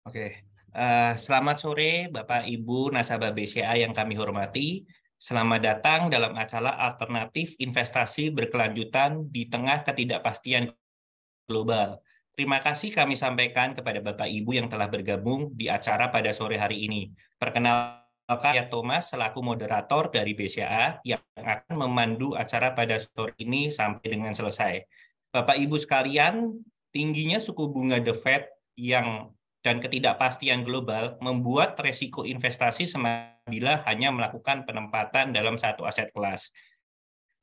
Oke, selamat sore Bapak Ibu nasabah BCA yang kami hormati. Selamat datang dalam acara alternatif investasi berkelanjutan di tengah ketidakpastian global. Terima kasih kami sampaikan kepada Bapak Ibu yang telah bergabung di acara pada sore hari ini. Perkenalkan, saya Thomas selaku moderator dari BCA yang akan memandu acara pada sore ini sampai dengan selesai. Bapak Ibu sekalian, tingginya suku bunga The Fed yang dan ketidakpastian global membuat resiko investasi semakin bila hanya melakukan penempatan dalam satu aset kelas.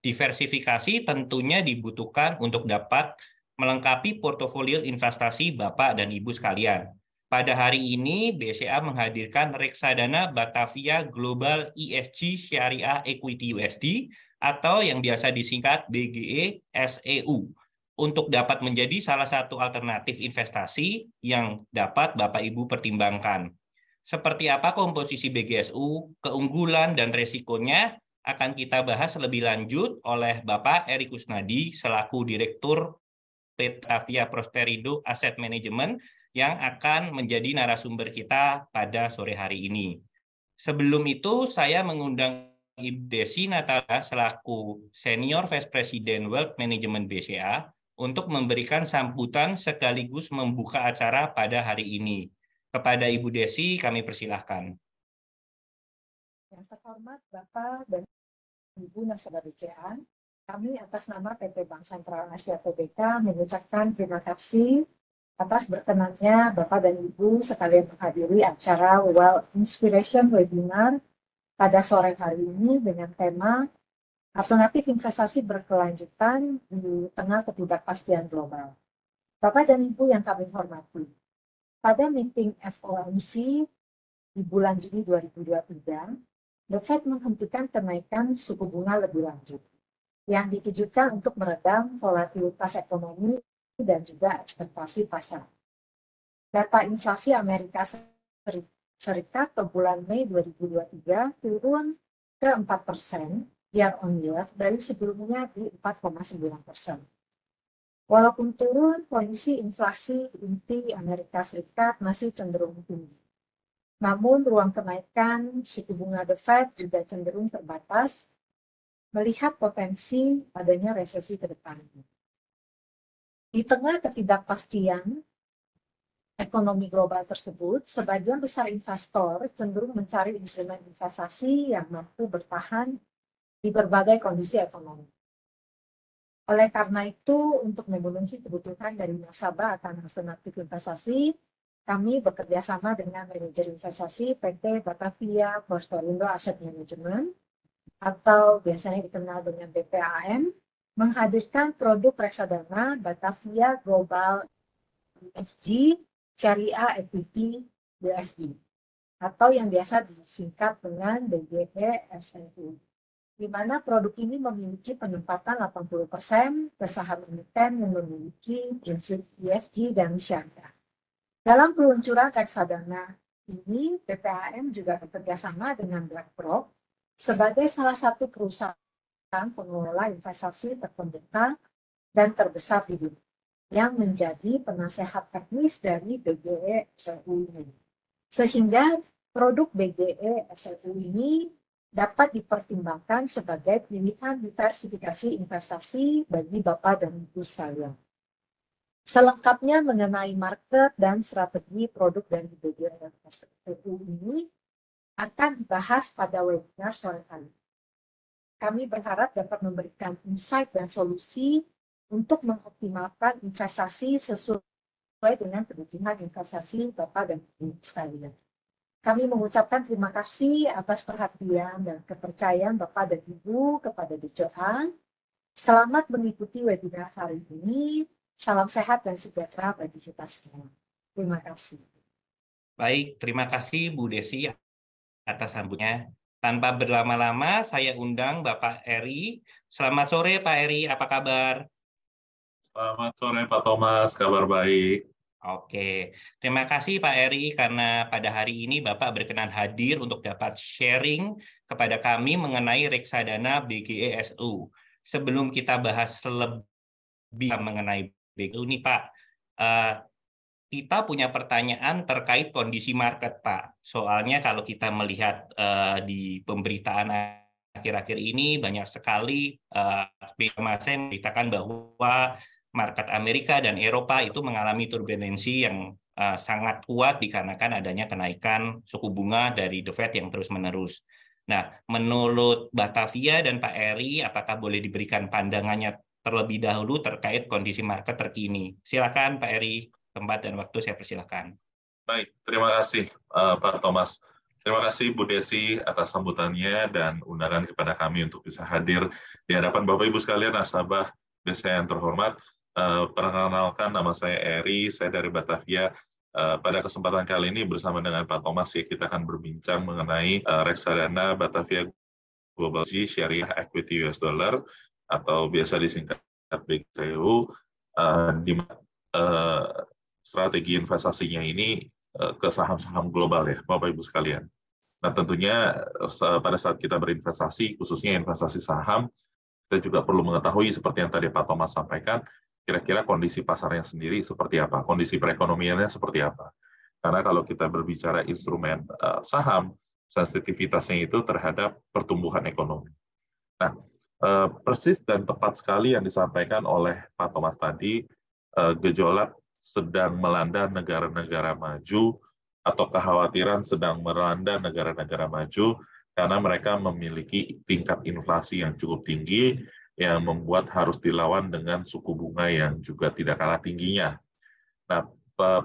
Diversifikasi tentunya dibutuhkan untuk dapat melengkapi portofolio investasi Bapak dan Ibu sekalian. Pada hari ini, BCA menghadirkan reksadana Batavia Global ESG Syariah Equity USD atau yang biasa disingkat BGE SEU untuk dapat menjadi salah satu alternatif investasi yang dapat Bapak Ibu pertimbangkan. Seperti apa komposisi BGSU, keunggulan dan resikonya akan kita bahas lebih lanjut oleh Bapak Eri Kusnadi selaku Direktur Batavia Prosperindo Asset Management yang akan menjadi narasumber kita pada sore hari ini. Sebelum itu, saya mengundang Ibu Desi Natala selaku Senior Vice President Wealth Management BCA untuk memberikan sambutan sekaligus membuka acara pada hari ini. Kepada Ibu Desi, kami persilahkan. Yang terhormat Bapak dan Ibu nasabah BCA, kami atas nama PT Bank Sentral Asia Tbk mengucapkan terima kasih atas berkenannya Bapak dan Ibu sekalian menghadiri acara Wealth Inspiration Webinar pada sore hari ini dengan tema Alternatif Investasi Berkelanjutan di Tengah Ketidakpastian Global. Bapak dan Ibu yang kami hormati, pada meeting FOMC di bulan Juni 2023, The Fed menghentikan kenaikan suku bunga lebih lanjut yang ditujukan untuk meredam volatilitas ekonomi dan juga ekspektasi pasar. Data inflasi Amerika Serikat per bulan Mei 2023 turun ke 4% year on year dari sebelumnya di 4,9%. Walaupun turun, kondisi inflasi inti Amerika Serikat masih cenderung tinggi. Namun, ruang kenaikan suku bunga The Fed juga cenderung terbatas melihat potensi adanya resesi ke depannya. Di tengah ketidakpastian ekonomi global tersebut, sebagian besar investor cenderung mencari instrumen investasi yang mampu bertahan di berbagai kondisi ekonomi. Oleh karena itu, untuk memenuhi kebutuhan dari nasabah akan alternatif investasi, kami bekerja sama dengan manajer investasi PT Batavia Prosperindo Asset Management atau biasanya dikenal dengan BPAM, menghadirkan produk reksadana Batavia Global ESG Syariah Equity USD atau yang biasa disingkat dengan BGE SNU, di mana produk ini memiliki penempatan 80% ke saham emiten yang memiliki prinsip ESG dan syariah. Dalam peluncuran reksadana ini, BPAM juga bekerjasama dengan BlackRock sebagai salah satu perusahaan pengelola investasi terkemuka dan terbesar di dunia yang menjadi penasehat teknis dari BGE SLU ini. Sehingga produk BGE SLU ini dapat dipertimbangkan sebagai pilihan diversifikasi investasi bagi Bapak dan Ibu sekalian. Selengkapnya mengenai market dan strategi produk dari BGE SLU ini akan dibahas pada webinar sore hari. Kami berharap dapat memberikan insight dan solusi untuk mengoptimalkan investasi sesuai dengan kebutuhan investasi Bapak dan Ibu sekalian. Kami mengucapkan terima kasih atas perhatian dan kepercayaan Bapak dan Ibu kepada BCA. Selamat mengikuti webinar hari ini. Salam sehat dan sejahtera bagi kita semua. Terima kasih. Baik, terima kasih Bu Desi atas sambutannya. Tanpa berlama-lama, saya undang Bapak Eri. Selamat sore Pak Eri, apa kabar? Selamat sore Pak Thomas, kabar baik. Oke, terima kasih Pak Eri karena pada hari ini Bapak berkenan hadir untuk dapat sharing kepada kami mengenai reksadana BGESU. Sebelum kita bahas lebih mengenai BGESU nih Pak, kita punya pertanyaan terkait kondisi market, Pak. Soalnya kalau kita melihat di pemberitaan akhir-akhir ini banyak sekali masa yang memberitakan bahwa market Amerika dan Eropa itu mengalami turbulensi yang sangat kuat dikarenakan adanya kenaikan suku bunga dari The Fed yang terus-menerus. Nah, menurut Batavia dan Pak Eri, apakah boleh diberikan pandangannya terlebih dahulu terkait kondisi market terkini? Silakan Pak Eri, tempat dan waktu saya persilakan. Baik, terima kasih Pak Thomas. Terima kasih Bu Desi atas sambutannya dan undangan kepada kami untuk bisa hadir di hadapan Bapak Ibu sekalian nasabah BCA yang terhormat. Perkenalkan, nama saya Eri, saya dari Batavia. Pada kesempatan kali ini bersama dengan Pak Thomas ya, kita akan berbincang mengenai reksadana Batavia Global Syariah Equity US Dollar atau biasa disingkat BGCU, di strategi investasinya ini ke saham-saham global ya, Bapak Ibu sekalian. Nah tentunya pada saat kita berinvestasi, khususnya investasi saham, kita juga perlu mengetahui seperti yang tadi Pak Thomas sampaikan, kira-kira kondisi pasarnya sendiri seperti apa, kondisi perekonomiannya seperti apa. Karena kalau kita berbicara instrumen saham, sensitivitasnya itu terhadap pertumbuhan ekonomi. Nah, persis dan tepat sekali yang disampaikan oleh Pak Thomas tadi, gejolak sedang melanda negara-negara maju atau kekhawatiran sedang melanda negara-negara maju karena mereka memiliki tingkat inflasi yang cukup tinggi yang membuat harus dilawan dengan suku bunga yang juga tidak kalah tingginya. Nah,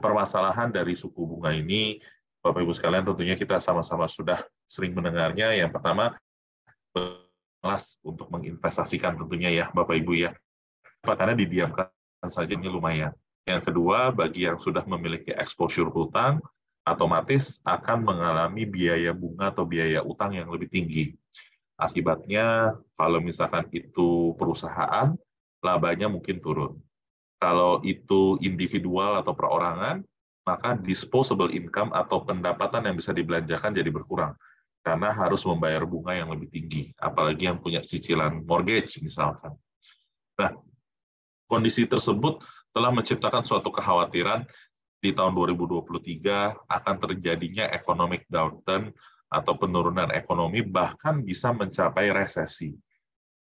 permasalahan dari suku bunga ini, Bapak Ibu sekalian, tentunya kita sama-sama sudah sering mendengarnya. Yang pertama, kelas untuk menginvestasikan tentunya ya, Bapak Ibu ya. Karena didiamkan saja ini lumayan. Yang kedua, bagi yang sudah memiliki exposure hutang, otomatis akan mengalami biaya bunga atau biaya utang yang lebih tinggi. Akibatnya, kalau misalkan itu perusahaan, labanya mungkin turun. Kalau itu individual atau perorangan, maka disposable income atau pendapatan yang bisa dibelanjakan jadi berkurang. Karena harus membayar bunga yang lebih tinggi, apalagi yang punya cicilan mortgage misalkan. Nah, kondisi tersebut telah menciptakan suatu kekhawatiran di tahun 2023 akan terjadinya economic downturn atau penurunan ekonomi, bahkan bisa mencapai resesi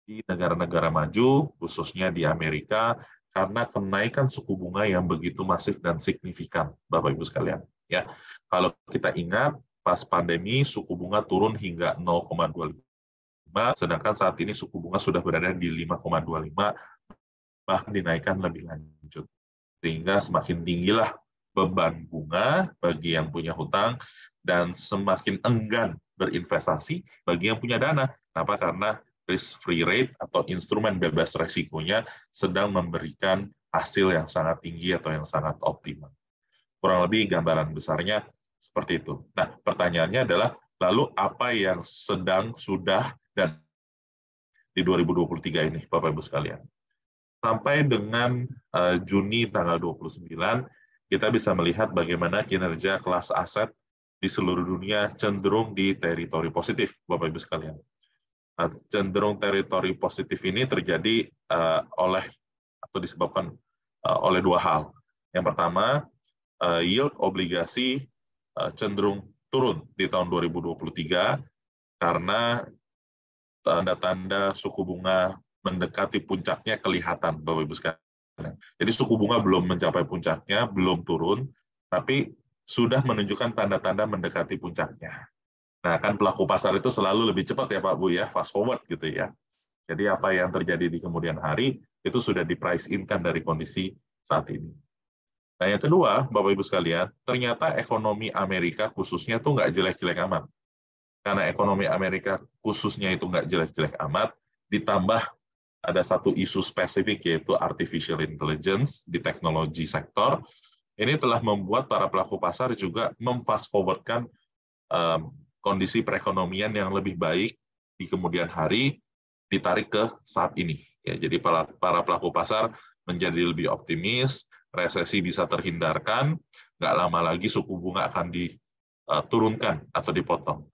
di negara-negara maju, khususnya di Amerika, karena kenaikan suku bunga yang begitu masif dan signifikan, Bapak Ibu sekalian. Ya, kalau kita ingat pas pandemi suku bunga turun hingga 0,25, sedangkan saat ini suku bunga sudah berada di 5,25, bahkan dinaikkan lebih lanjut. Sehingga semakin tinggilah beban bunga bagi yang punya hutang dan semakin enggan berinvestasi bagi yang punya dana. Kenapa? Karena risk-free rate atau instrumen bebas resikonya sedang memberikan hasil yang sangat tinggi atau yang sangat optimal. Kurang lebih gambaran besarnya seperti itu. Nah, pertanyaannya adalah, lalu apa yang sedang, sudah, dan di 2023 ini, Bapak-Ibu sekalian? Sampai dengan Juni tanggal 29, kita bisa melihat bagaimana kinerja kelas aset di seluruh dunia cenderung di teritori positif, Bapak-Ibu sekalian. Cenderung teritori positif ini terjadi oleh atau disebabkan oleh dua hal. Yang pertama, yield obligasi cenderung turun di tahun 2023 karena tanda-tanda suku bunga mendekati puncaknya kelihatan, Bapak Ibu sekalian. Jadi suku bunga belum mencapai puncaknya, belum turun, tapi sudah menunjukkan tanda-tanda mendekati puncaknya. Nah, kan pelaku pasar itu selalu lebih cepat ya Pak Bu ya, fast forward gitu ya. Jadi apa yang terjadi di kemudian hari itu sudah di price in-kan dari kondisi saat ini. Nah, yang kedua, Bapak Ibu sekalian, ternyata ekonomi Amerika khususnya tuh nggak jelek-jelek amat. Karena ekonomi Amerika khususnya itu nggak jelek-jelek amat, ditambah ada satu isu spesifik yaitu artificial intelligence di teknologi sektor, ini telah membuat para pelaku pasar juga memfast forwardkan kondisi perekonomian yang lebih baik di kemudian hari ditarik ke saat ini. Ya, jadi para pelaku pasar menjadi lebih optimis, resesi bisa terhindarkan, nggak lama lagi suku bunga akan diturunkan atau dipotong.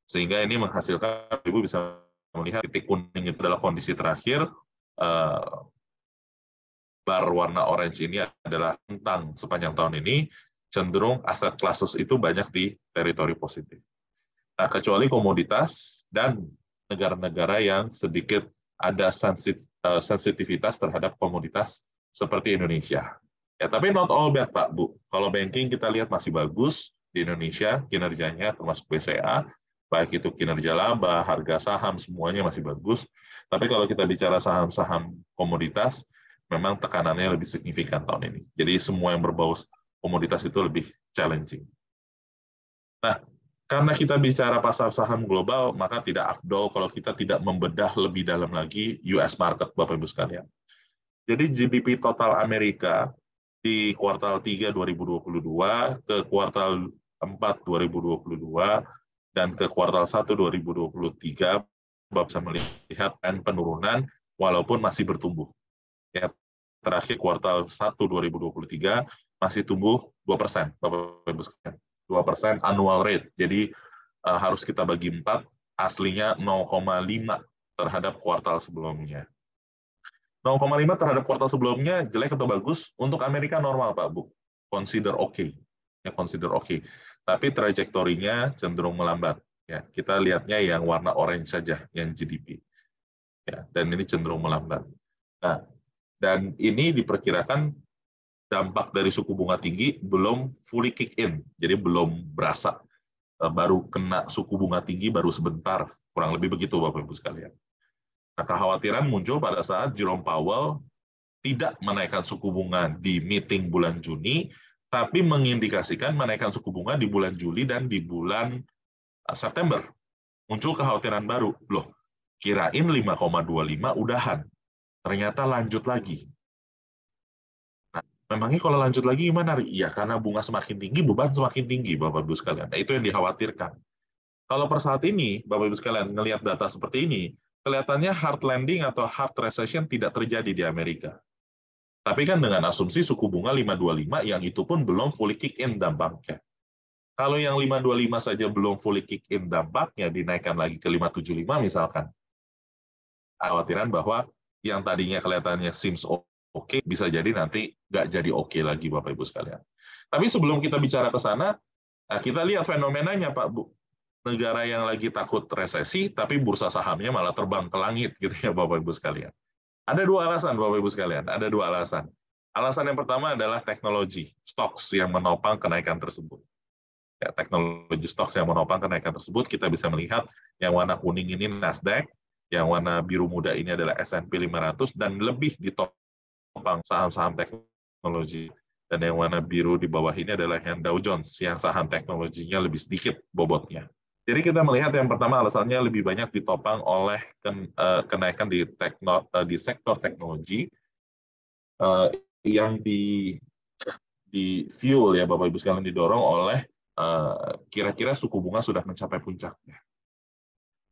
Sehingga ini menghasilkan, Ibu bisa melihat titik kuning itu adalah kondisi terakhir, bar warna orange ini adalah tentang sepanjang tahun ini, cenderung aset classes itu banyak di teritori positif. Nah, kecuali komoditas dan negara-negara yang sedikit ada sensitivitas terhadap komoditas seperti Indonesia. Ya, tapi not all bad, Pak, Bu. Kalau banking kita lihat masih bagus di Indonesia, kinerjanya termasuk BCA, baik itu kinerja laba, harga saham, semuanya masih bagus. Tapi kalau kita bicara saham-saham komoditas, memang tekanannya lebih signifikan tahun ini. Jadi semua yang berbau komoditas itu lebih challenging. Nah, karena kita bicara pasar saham global, maka tidak afdol kalau kita tidak membedah lebih dalam lagi US market, Bapak-Ibu sekalian. Jadi GDP total Amerika di kuartal 3 2022 ke kuartal 4 2022 dan ke kuartal 1 2023, Bapak bisa melihat tren penurunan walaupun masih bertumbuh. Ya, terakhir kuartal 1 2023 masih tumbuh 2%, Bapak-Ibu sekalian. 2% annual rate. Jadi harus kita bagi 4, aslinya 0,5 terhadap kuartal sebelumnya. 0,5 terhadap kuartal sebelumnya jelek atau bagus? Untuk Amerika normal, Pak Bu. Consider okay. Ya, consider okay. Tapi trajektorinya cenderung melambat. Ya, kita lihatnya yang warna orange saja, yang GDP. Ya, dan ini cenderung melambat. Nah, dan ini diperkirakan dampak dari suku bunga tinggi belum fully kick in, jadi belum berasa, baru kena suku bunga tinggi baru sebentar, kurang lebih begitu Bapak-Ibu sekalian. Nah, kekhawatiran muncul pada saat Jerome Powell tidak menaikkan suku bunga di meeting bulan Juni, tapi mengindikasikan menaikkan suku bunga di bulan Juli dan di bulan September. Muncul kekhawatiran baru, loh, kirain 5,25 udahan, ternyata lanjut lagi. Memangnya kalau lanjut lagi gimana? Iya, karena bunga semakin tinggi, beban semakin tinggi, Bapak-Ibu sekalian. Nah, itu yang dikhawatirkan. Kalau per saat ini, Bapak-Ibu sekalian, ngelihat data seperti ini, kelihatannya hard landing atau hard recession tidak terjadi di Amerika. Tapi kan dengan asumsi suku bunga 5,25, yang itu pun belum fully kick in dampaknya. Kalau yang 5,25 saja belum fully kick in dampaknya, dinaikkan lagi ke 5,75 misalkan. Khawatiran bahwa yang tadinya kelihatannya seems oke, bisa jadi nanti nggak jadi oke lagi, Bapak-Ibu sekalian. Tapi sebelum kita bicara ke sana, kita lihat fenomenanya, Pak Bu. Negara yang lagi takut resesi, tapi bursa sahamnya malah terbang ke langit, gitu ya, Bapak-Ibu sekalian. Ada dua alasan, Bapak-Ibu sekalian. Ada dua alasan. Alasan yang pertama adalah teknologi, stocks yang menopang kenaikan tersebut. Ya, teknologi stocks yang menopang kenaikan tersebut, kita bisa melihat yang warna kuning ini Nasdaq, yang warna biru muda ini adalah S&P 500, dan lebih ditopang saham-saham teknologi. Dan yang warna biru di bawah ini adalah yang Dow Jones, yang saham teknologinya lebih sedikit bobotnya. Jadi kita melihat yang pertama alasannya lebih banyak ditopang oleh kenaikan di sektor teknologi yang di fuel ya Bapak Ibu sekalian, didorong oleh kira-kira suku bunga sudah mencapai puncaknya.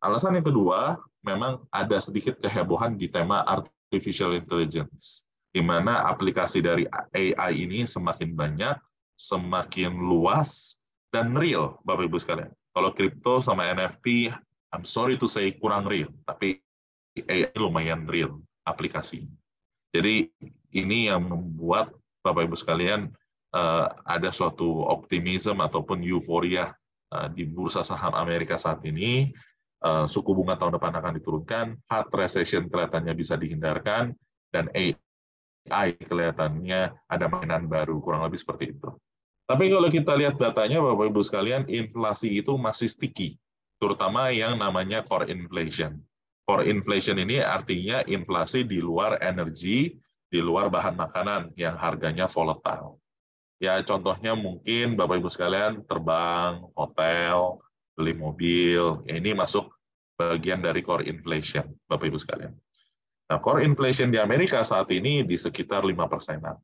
Alasan yang kedua, memang ada sedikit kehebohan di tema artificial intelligence, di mana aplikasi dari AI ini semakin banyak, semakin luas, dan real, Bapak Ibu sekalian. Kalau kripto sama NFT, I'm sorry to say, kurang real, tapi AI lumayan real aplikasi. Jadi ini yang membuat Bapak Ibu sekalian ada suatu optimisme ataupun euforia di bursa saham Amerika saat ini. Suku bunga tahun depan akan diturunkan, hard recession kelihatannya bisa dihindarkan, dan AI kelihatannya ada mainan baru, kurang lebih seperti itu. Tapi kalau kita lihat datanya, Bapak-Ibu sekalian, inflasi itu masih sticky, terutama yang namanya core inflation. Core inflation ini artinya inflasi di luar energi, di luar bahan makanan yang harganya volatile. Ya, contohnya mungkin Bapak-Ibu sekalian terbang, hotel, beli mobil, ya ini masuk bagian dari core inflation, Bapak-Ibu sekalian. Nah, core inflation di Amerika saat ini di sekitar 5%-an.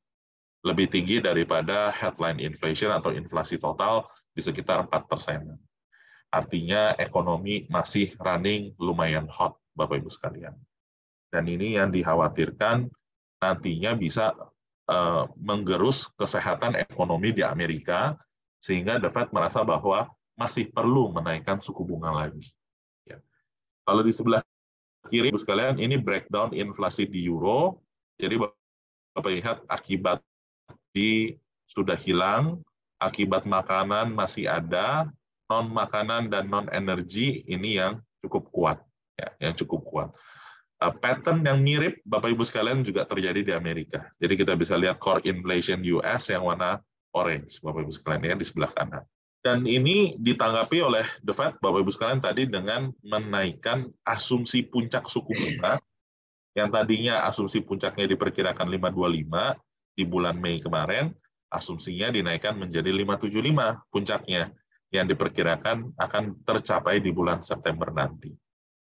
Lebih tinggi daripada headline inflation atau inflasi total di sekitar 4%. Artinya ekonomi masih running lumayan hot, Bapak-Ibu sekalian. Dan ini yang dikhawatirkan nantinya bisa menggerus kesehatan ekonomi di Amerika, sehingga The Fed merasa bahwa masih perlu menaikkan suku bunga lagi. Ya. Kalau di sebelah kiri, Ibu sekalian, ini breakdown inflasi di euro. Jadi Bapak lihat akibat sudah hilang, akibat makanan masih ada, non makanan dan non energi ini yang cukup kuat, ya, yang cukup kuat. Pattern yang mirip Bapak Ibu sekalian juga terjadi di Amerika. Jadi kita bisa lihat core inflation US yang warna orange, Bapak Ibu sekalian, ya, di sebelah kanan. Dan ini ditanggapi oleh The Fed, Bapak Ibu sekalian, tadi dengan menaikkan asumsi puncak suku bunga, yang tadinya asumsi puncaknya diperkirakan 5,25 di bulan Mei kemarin, asumsinya dinaikkan menjadi 5,75 puncaknya, yang diperkirakan akan tercapai di bulan September nanti.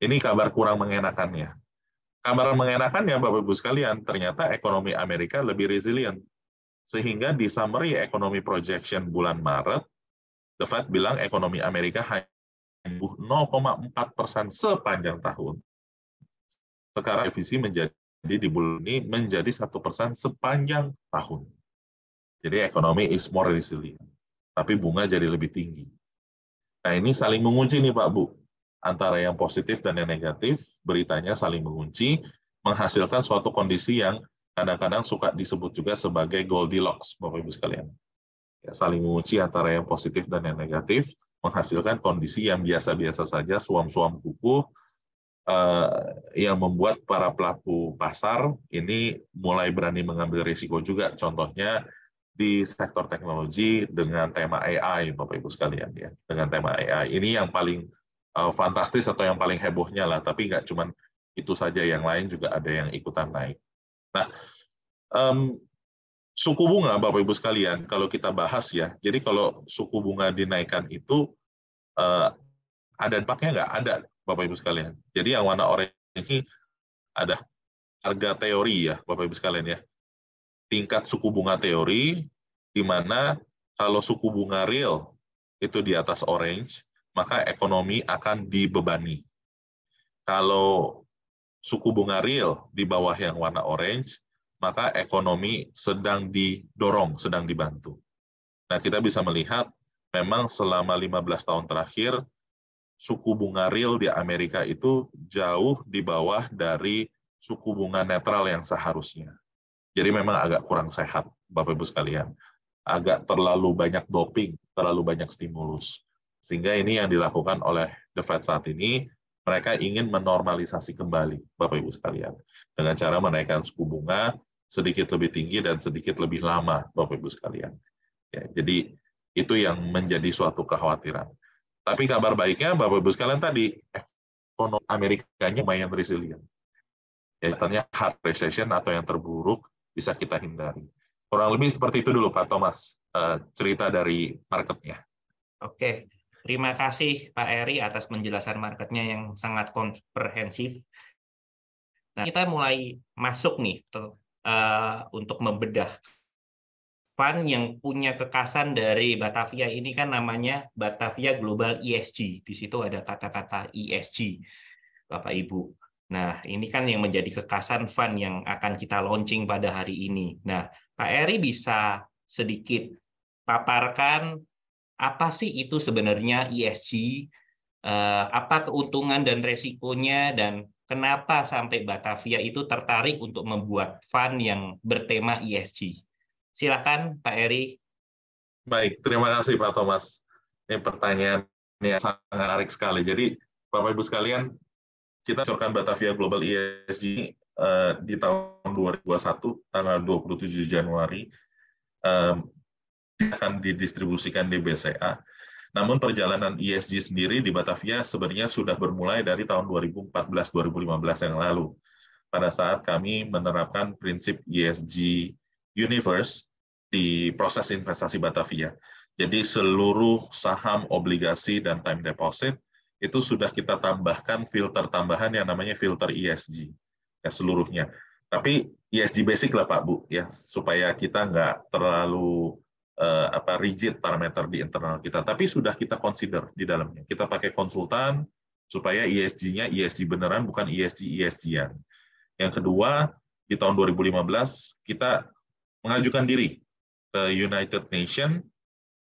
Ini kabar kurang mengenakannya. Kabar mengenakannya, Bapak Ibu sekalian, ternyata ekonomi Amerika lebih resilient. Sehingga di summary ekonomi projection bulan Maret, The Fed bilang ekonomi Amerika hanya tumbuh 0,4% sepanjang tahun. Sekarang revisi menjadi di bulan ini menjadi 1% sepanjang tahun. Jadi ekonomi is more resilient. Tapi bunga jadi lebih tinggi. Nah ini saling mengunci nih Pak Bu. Antara yang positif dan yang negatif, beritanya saling mengunci, menghasilkan suatu kondisi yang kadang-kadang suka disebut juga sebagai Goldilocks, Bapak Ibu sekalian. Ya, saling mengunci antara yang positif dan yang negatif, menghasilkan kondisi yang biasa-biasa saja, suam-suam kukuh, yang membuat para pelaku pasar ini mulai berani mengambil risiko juga. Contohnya di sektor teknologi dengan tema AI, Bapak Ibu sekalian, ya, dengan tema AI. Ini yang paling fantastis atau yang paling hebohnya lah, tapi nggak cuma itu saja, yang lain juga ada yang ikutan naik. Nah, suku bunga, Bapak Ibu sekalian, kalau kita bahas ya, jadi kalau suku bunga dinaikkan itu ada dampaknya nggak? Ada, Bapak Ibu sekalian. Jadi yang warna orange ini ada harga teori ya, Bapak Ibu sekalian ya. Tingkat suku bunga teori, di mana kalau suku bunga real itu di atas orange, maka ekonomi akan dibebani. Kalau suku bunga real di bawah yang warna orange, maka ekonomi sedang didorong, sedang dibantu. Nah, kita bisa melihat memang selama 15 tahun terakhir, suku bunga real di Amerika itu jauh di bawah dari suku bunga netral yang seharusnya. Jadi memang agak kurang sehat, Bapak Ibu sekalian. Agak terlalu banyak doping, terlalu banyak stimulus. Sehingga ini yang dilakukan oleh The Fed saat ini, mereka ingin menormalisasi kembali, Bapak Ibu sekalian, dengan cara menaikkan suku bunga sedikit lebih tinggi dan sedikit lebih lama, Bapak Ibu sekalian. Ya, jadi itu yang menjadi suatu kekhawatiran. Tapi kabar baiknya, Bapak Ibu sekalian, tadi ekonomi Amerikanya lumayan resilient. Ya, katanya hard recession atau yang terburuk bisa kita hindari. Kurang lebih seperti itu dulu, Pak Thomas, cerita dari marketnya. Oke, terima kasih Pak Eri atas penjelasan marketnya yang sangat komprehensif. Nah, kita mulai masuk nih untuk membedah fund yang punya kekasan dari Batavia ini, kan namanya Batavia Global ESG. Di situ ada kata-kata ESG, Bapak Ibu. Nah, ini kan yang menjadi kekasan fund yang akan kita launching pada hari ini. Nah, Pak Eri bisa sedikit paparkan apa sih itu sebenarnya ESG, apa keuntungan dan resikonya, dan kenapa sampai Batavia itu tertarik untuk membuat fund yang bertema ESG. Silakan Pak Eri. Baik, terima kasih Pak Thomas. Ini pertanyaan yang sangat menarik sekali. Jadi, Bapak Ibu sekalian, kita launchkan Batavia Global ESG di tahun 2021, tanggal 27 Januari, akan didistribusikan di BCA. Namun perjalanan ESG sendiri di Batavia sebenarnya sudah bermulai dari tahun 2014-2015 yang lalu. Pada saat kami menerapkan prinsip ESG Universe di proses investasi Batavia. Jadi seluruh saham, obligasi, dan time deposit itu sudah kita tambahkan filter tambahan yang namanya filter ESG. Ya, seluruhnya. Tapi ESG basic lah Pak Bu, ya, supaya kita nggak terlalu rigid parameter di internal kita. Tapi sudah kita consider di dalamnya. Kita pakai konsultan supaya ESG-nya ESG beneran, bukan ESG-ESG-an. Yang kedua, di tahun 2015 kita mengajukan diri ke United Nations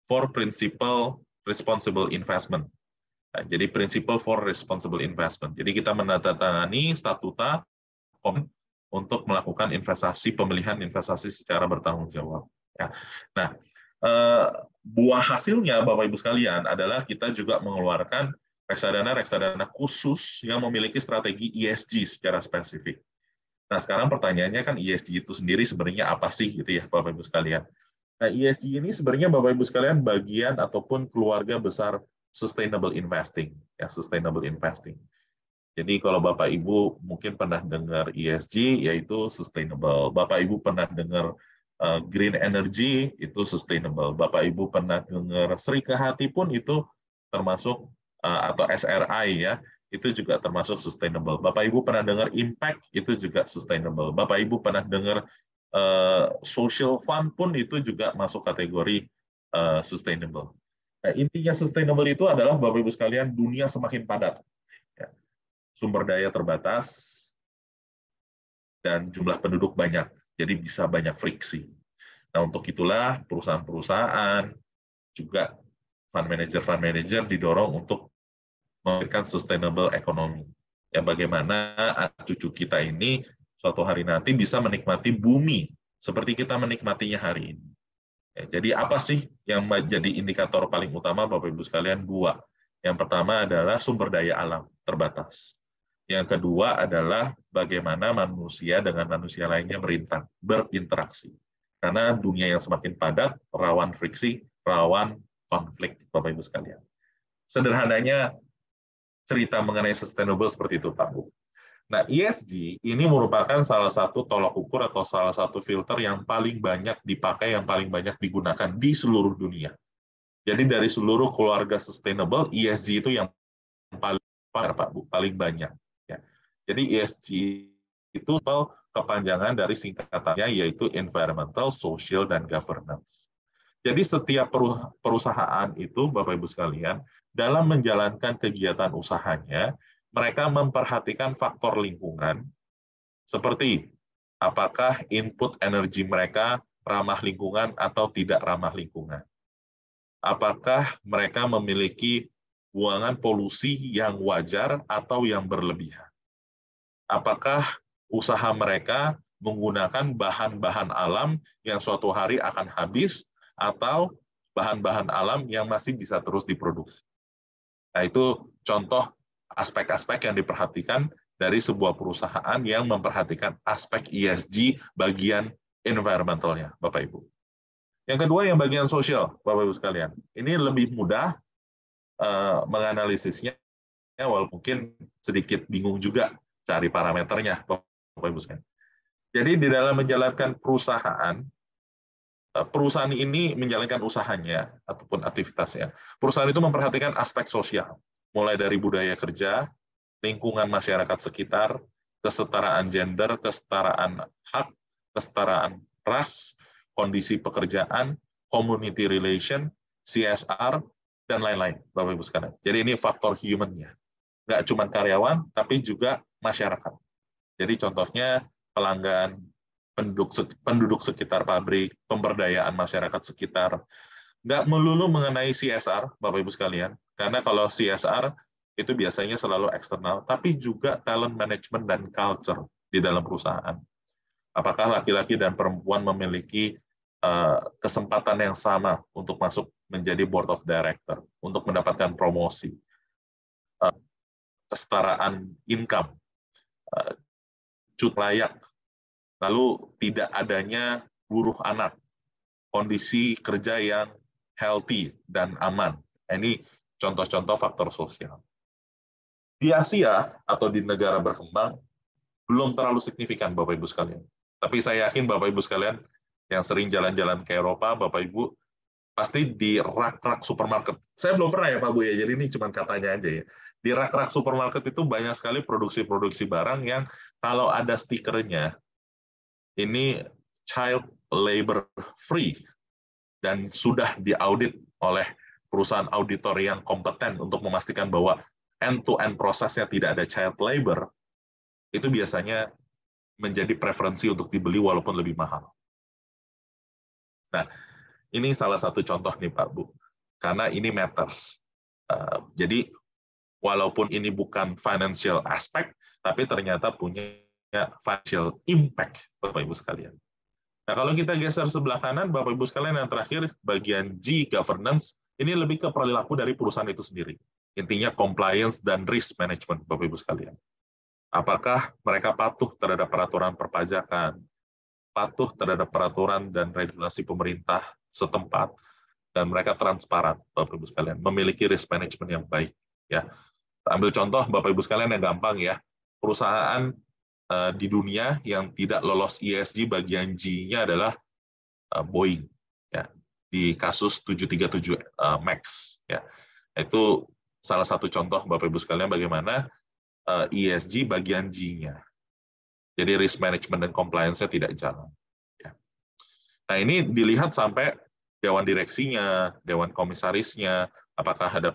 for Principle Responsible Investment. Nah, jadi Principle for Responsible Investment. Jadi kita menandatangani statuta untuk melakukan pemilihan investasi secara bertanggung jawab. Ya. Nah, buah hasilnya Bapak Ibu sekalian adalah kita juga mengeluarkan reksadana khusus yang memiliki strategi ESG secara spesifik. Nah, sekarang pertanyaannya kan ESG itu sendiri sebenarnya apa sih gitu ya Bapak Ibu sekalian. Nah, ESG ini sebenarnya Bapak Ibu sekalian bagian ataupun keluarga besar sustainable investing, ya sustainable investing. Jadi kalau Bapak Ibu mungkin pernah dengar ESG yaitu sustainable. Bapak Ibu pernah dengar green energy itu sustainable. Bapak Ibu pernah dengar Serika Hati pun itu termasuk atau SRI ya, itu juga termasuk sustainable. Bapak Ibu pernah dengar impact itu juga sustainable. Bapak Ibu pernah dengar social fund pun itu juga masuk kategori sustainable. Nah, intinya sustainable itu adalah Bapak Ibu sekalian dunia semakin padat. Ya. Sumber daya terbatas dan jumlah penduduk banyak. Jadi bisa banyak friksi. Nah, untuk itulah perusahaan-perusahaan juga fund manager didorong untuk memberikan sustainable economy. Ya, bagaimana cucu kita ini suatu hari nanti bisa menikmati bumi seperti kita menikmatinya hari ini. Ya, jadi apa sih yang menjadi indikator paling utama Bapak Ibu sekalian? Dua. Yang pertama adalah sumber daya alam terbatas. Yang kedua adalah bagaimana manusia dengan manusia lainnya berinteraksi. Karena dunia yang semakin padat, rawan friksi, rawan konflik, Bapak Ibu sekalian. Sederhananya, cerita mengenai sustainable seperti itu, Pak Bu. Nah, ESG ini merupakan salah satu tolak ukur atau salah satu filter yang paling banyak dipakai, yang paling banyak digunakan di seluruh dunia. Jadi dari seluruh keluarga sustainable, ESG itu yang paling banyak. Ya. Jadi ESG itu kepanjangan dari singkatannya yaitu Environmental, Social, dan Governance. Jadi setiap perusahaan itu, Bapak Ibu sekalian, dalam menjalankan kegiatan usahanya, mereka memperhatikan faktor lingkungan, seperti apakah input energi mereka ramah lingkungan atau tidak ramah lingkungan. Apakah mereka memiliki buangan polusi yang wajar atau yang berlebihan. Apakah usaha mereka menggunakan bahan-bahan alam yang suatu hari akan habis atau bahan-bahan alam yang masih bisa terus diproduksi. Nah, itu contoh aspek-aspek yang diperhatikan dari sebuah perusahaan yang memperhatikan aspek ESG bagian environmentalnya, Bapak Ibu. Yang kedua, yang bagian sosial, Bapak Ibu sekalian. Ini lebih mudah menganalisisnya, walaupun mungkin sedikit bingung juga cari parameternya, Bapak Ibu sekalian. Jadi di dalam menjalankan perusahaan ini menjalankan usahanya ataupun aktivitasnya. Perusahaan itu memperhatikan aspek sosial, mulai dari budaya kerja, lingkungan masyarakat sekitar, kesetaraan gender, kesetaraan hak, kesetaraan ras, kondisi pekerjaan, community relation, CSR, dan lain-lain, Bapak Ibu sekalian. Jadi ini faktor human-nya. Nggak cuma karyawan, tapi juga masyarakat. Jadi contohnya pelanggan, penduduk sekitar pabrik, pemberdayaan masyarakat sekitar. Nggak melulu mengenai CSR, Bapak Ibu sekalian, karena kalau CSR itu biasanya selalu eksternal, tapi juga talent management dan culture di dalam perusahaan. Apakah laki-laki dan perempuan memiliki kesempatan yang sama untuk masuk menjadi board of director, untuk mendapatkan promosi, kesetaraan income, cut layak, lalu tidak adanya buruh anak, kondisi kerja yang healthy dan aman. Ini contoh-contoh faktor sosial. Di Asia atau di negara berkembang, belum terlalu signifikan, Bapak Ibu sekalian. Tapi saya yakin Bapak Ibu sekalian yang sering jalan-jalan ke Eropa, Bapak Ibu, pasti di rak-rak supermarket. Saya belum pernah ya Pak Bu ya, jadi ini cuma katanya aja ya. Di rak-rak supermarket itu banyak sekali produksi-produksi barang yang kalau ada stikernya, ini child labor free, dan sudah diaudit oleh perusahaan auditor yang kompeten untuk memastikan bahwa end-to-end prosesnya tidak ada child labor, itu biasanya menjadi preferensi untuk dibeli walaupun lebih mahal. Nah, ini salah satu contoh nih Pak Bu, karena ini matters. Jadi walaupun ini bukan financial aspect, tapi ternyata punya financial impact, Bapak Ibu sekalian. Nah, kalau kita geser sebelah kanan, Bapak Ibu sekalian, yang terakhir, bagian G, governance, ini lebih ke perilaku dari perusahaan itu sendiri. Intinya compliance dan risk management, Bapak Ibu sekalian. Apakah mereka patuh terhadap peraturan perpajakan, patuh terhadap peraturan dan regulasi pemerintah setempat, dan mereka transparan, Bapak Ibu sekalian, memiliki risk management yang baik. Ya, ambil contoh, Bapak Ibu sekalian, yang gampang ya, perusahaan di dunia yang tidak lolos ESG bagian G-nya adalah Boeing, ya, di kasus 737 MAX. Ya, itu salah satu contoh, Bapak Ibu sekalian, bagaimana ESG bagian G-nya. Jadi risk management dan compliance-nya tidak jalan. Ya. Nah, ini dilihat sampai dewan direksinya, dewan komisarisnya, apakah ada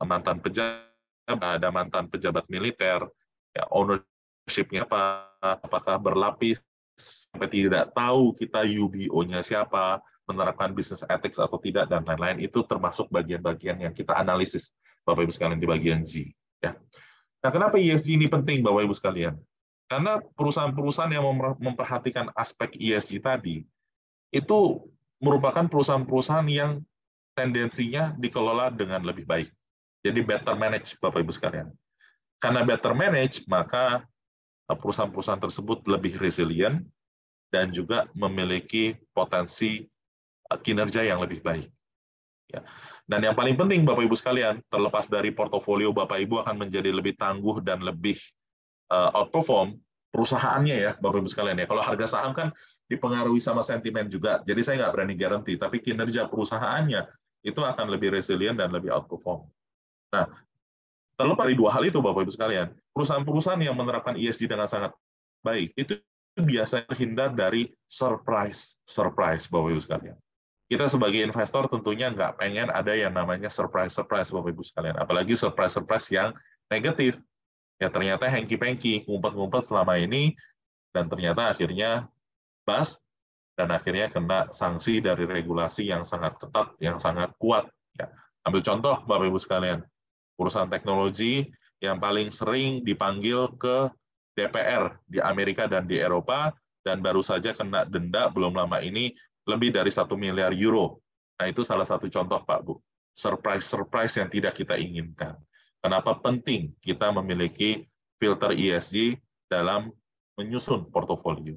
mantan pejabat, ada mantan pejabat militer, ya, ownership-nya apa, apakah berlapis, sampai tidak tahu kita UBO-nya siapa, menerapkan business ethics atau tidak, dan lain-lain. Itu termasuk bagian-bagian yang kita analisis, Bapak Ibu sekalian, di bagian G. Ya. Nah, kenapa ESG ini penting, Bapak Ibu sekalian? Karena perusahaan-perusahaan yang memperhatikan aspek ESG tadi, itu merupakan perusahaan-perusahaan yang tendensinya dikelola dengan lebih baik. Jadi better manage, Bapak Ibu sekalian. Karena better manage, maka perusahaan-perusahaan tersebut lebih resilient dan juga memiliki potensi kinerja yang lebih baik. Ya. Dan yang paling penting, Bapak Ibu sekalian, terlepas dari portofolio Bapak Ibu akan menjadi lebih tangguh dan lebih outperform, perusahaannya ya, Bapak Ibu sekalian ya. Kalau harga saham kan dipengaruhi sama sentimen juga, jadi saya nggak berani garanti, tapi kinerja perusahaannya itu akan lebih resilient dan lebih outperform. Nah, terlepas dari dua hal itu, Bapak Ibu sekalian, perusahaan-perusahaan yang menerapkan ESG dengan sangat baik, itu biasanya terhindar dari surprise, Bapak Ibu sekalian. Kita sebagai investor tentunya nggak pengen ada yang namanya surprise, Bapak Ibu sekalian. Apalagi surprise yang negatif. Ya ternyata hengki-pengki, ngumpet-ngumpet selama ini, dan ternyata akhirnya bust, dan akhirnya kena sanksi dari regulasi yang sangat ketat, yang sangat kuat. Ya. Ambil contoh, Bapak Ibu sekalian, perusahaan teknologi yang paling sering dipanggil ke DPR di Amerika dan di Eropa, dan baru saja kena denda belum lama ini lebih dari 1 miliar euro. Nah, itu salah satu contoh, Pak Bu. Surprise yang tidak kita inginkan. Kenapa penting kita memiliki filter ESG dalam menyusun portofolio.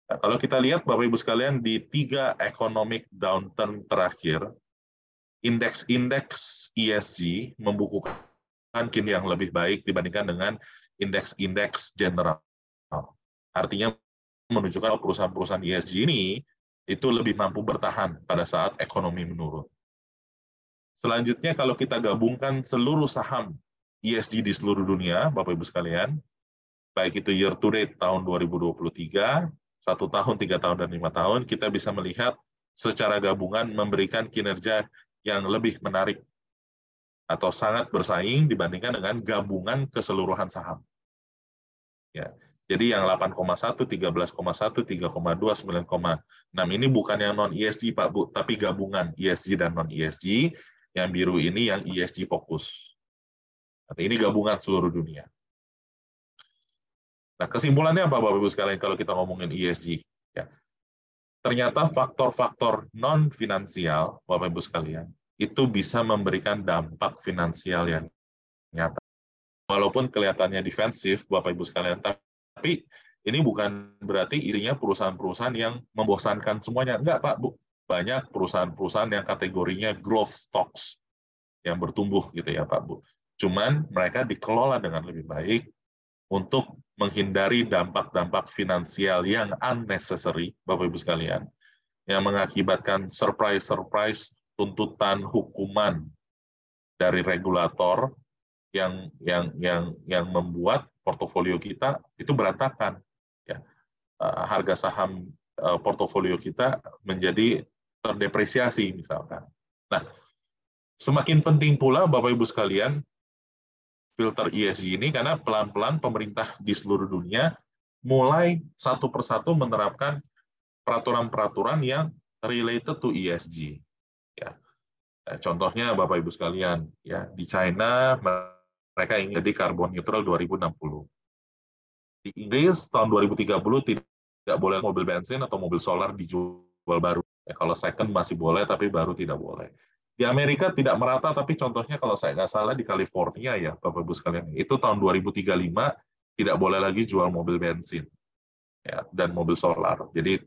Nah, kalau kita lihat, Bapak Ibu sekalian, di 3 economic downturn terakhir, indeks ESG membukukan kinerja yang lebih baik dibandingkan dengan indeks general. Artinya menunjukkan perusahaan-perusahaan ESG ini itu lebih mampu bertahan pada saat ekonomi menurun. Selanjutnya, kalau kita gabungkan seluruh saham ESG di seluruh dunia, Bapak Ibu sekalian, baik itu year to date tahun 2023, 1 tahun, 3 tahun, dan 5 tahun, kita bisa melihat secara gabungan memberikan kinerja yang lebih menarik atau sangat bersaing dibandingkan dengan gabungan keseluruhan saham. Ya. Jadi yang 8,1, 13,1, 3,2, 9,6 ini bukan yang non-ESG, Pak Bu, tapi gabungan ESG dan non-ESG. Yang biru ini yang ESG fokus. Ini gabungan seluruh dunia. Nah, kesimpulannya apa, Bapak Ibu sekalian, kalau kita ngomongin ESG? Ya. Ternyata faktor-faktor non-finansial, Bapak Ibu sekalian, itu bisa memberikan dampak finansial yang nyata. Walaupun kelihatannya defensif, Bapak Ibu sekalian, tapi ini bukan berarti isinya perusahaan-perusahaan yang membosankan semuanya. Enggak, Pak Bu. Banyak perusahaan-perusahaan yang kategorinya growth stocks, yang bertumbuh gitu ya, Pak Bu. Cuman mereka dikelola dengan lebih baik untuk menghindari dampak-dampak finansial yang unnecessary, Bapak Ibu sekalian, yang mengakibatkan surprise tuntutan hukuman dari regulator yang membuat portofolio kita itu berantakan. Ya. Harga saham portofolio kita menjadi terdepresiasi misalkan. Nah, semakin penting pula Bapak Ibu sekalian filter ESG ini karena pelan-pelan pemerintah di seluruh dunia mulai satu persatu menerapkan peraturan-peraturan yang related to ESG. Ya. Contohnya Bapak Ibu sekalian, ya di China mereka ingin jadi carbon neutral 2060. Di Inggris tahun 2030 tidak boleh mobil bensin atau mobil solar dijual baru. Kalau second masih boleh, tapi baru tidak boleh. Di Amerika tidak merata, tapi contohnya kalau saya nggak salah di California ya, Bapak-Ibu sekalian, itu tahun 2035 tidak boleh lagi jual mobil bensin ya, dan mobil solar. Jadi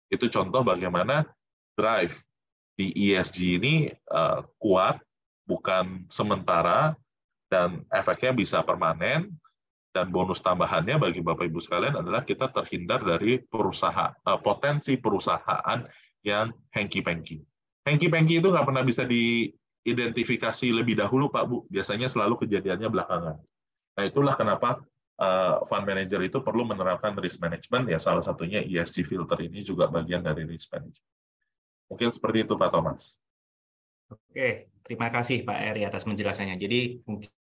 itu contoh bagaimana drive di ESG ini kuat, bukan sementara, dan efeknya bisa permanen. Dan bonus tambahannya bagi Bapak Ibu sekalian adalah kita terhindar dari potensi perusahaan yang hanky-panky. Hanky-panky itu nggak pernah bisa diidentifikasi lebih dahulu, Pak Bu. Biasanya selalu kejadiannya belakangan. Nah, itulah kenapa fund manager itu perlu menerapkan risk management, ya salah satunya ESG filter ini juga bagian dari risk management. Mungkin seperti itu, Pak Thomas. Oke, terima kasih Pak Eri atas penjelasannya. Jadi mungkin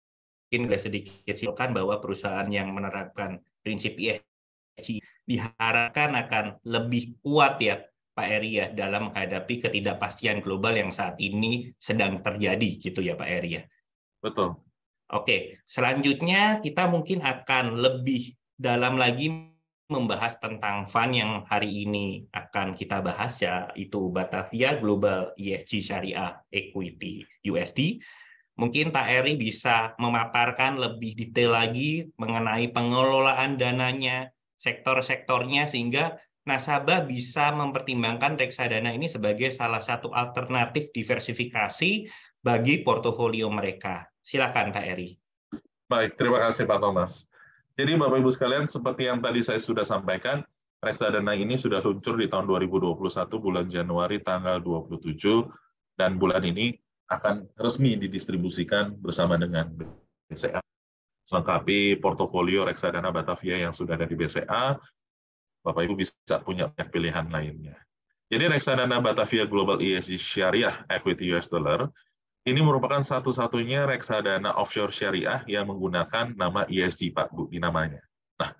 boleh sedikit simpulkan bahwa perusahaan yang menerapkan prinsip ESG diharapkan akan lebih kuat ya Pak Eri ya dalam menghadapi ketidakpastian global yang saat ini sedang terjadi gitu ya Pak Eri ya. Betul. Oke, selanjutnya kita mungkin akan lebih dalam lagi membahas tentang fund yang hari ini akan kita bahas, yaitu Batavia Global ESG Syariah Equity USD. Mungkin Pak Eri bisa memaparkan lebih detail lagi mengenai pengelolaan dananya, sektor-sektornya, sehingga nasabah bisa mempertimbangkan reksadana ini sebagai salah satu alternatif diversifikasi bagi portofolio mereka. Silakan Pak Eri. Baik, terima kasih Pak Thomas. Jadi Bapak Ibu sekalian, seperti yang tadi saya sudah sampaikan, reksadana ini sudah luncur di tahun 2021 bulan Januari tanggal 27, dan bulan ini akan resmi didistribusikan bersama dengan BCA. Melengkapi portofolio reksadana Batavia yang sudah ada di BCA, Bapak Ibu bisa punya banyak pilihan lainnya. Jadi reksadana Batavia Global ESG Syariah Equity US Dollar ini merupakan satu-satunya reksadana offshore syariah yang menggunakan nama ESG, Pak Bu, di namanya. Nah,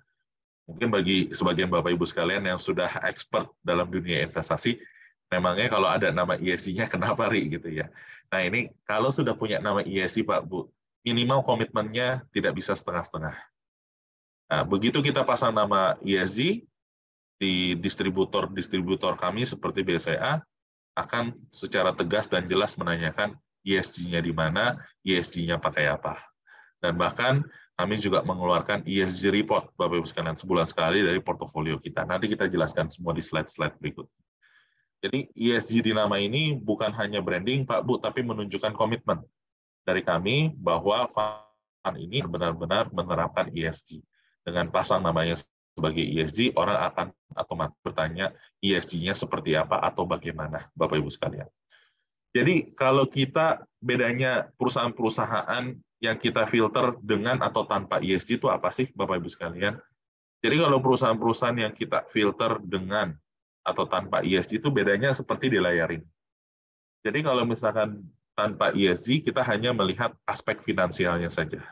mungkin bagi sebagian Bapak Ibu sekalian yang sudah expert dalam dunia investasi, memangnya kalau ada nama ESG-nya kenapa, Ri, gitu ya. Nah, ini kalau sudah punya nama ESG, Pak Bu, minimal komitmennya tidak bisa setengah-setengah. Nah, begitu kita pasang nama ESG, di distributor kami seperti BCA, akan secara tegas dan jelas menanyakan ESG-nya di mana, ESG-nya pakai apa. Dan bahkan kami juga mengeluarkan ESG report, Bapak Ibu sekalian, sebulan sekali dari portofolio kita. Nanti kita jelaskan semua di slide-slide berikut. Jadi ESG di nama ini bukan hanya branding, Pak Bu, tapi menunjukkan komitmen dari kami bahwa fund ini benar-benar menerapkan ESG. Dengan pasang namanya sebagai ESG, orang akan otomatis bertanya ESG-nya seperti apa atau bagaimana, Bapak Ibu sekalian. Jadi kalau kita bedanya perusahaan-perusahaan yang kita filter dengan atau tanpa ESG itu apa sih, Bapak Ibu sekalian? Jadi kalau perusahaan-perusahaan yang kita filter dengan atau tanpa ESG itu bedanya seperti di layar ini. Jadi kalau misalkan tanpa ESG, kita hanya melihat aspek finansialnya saja.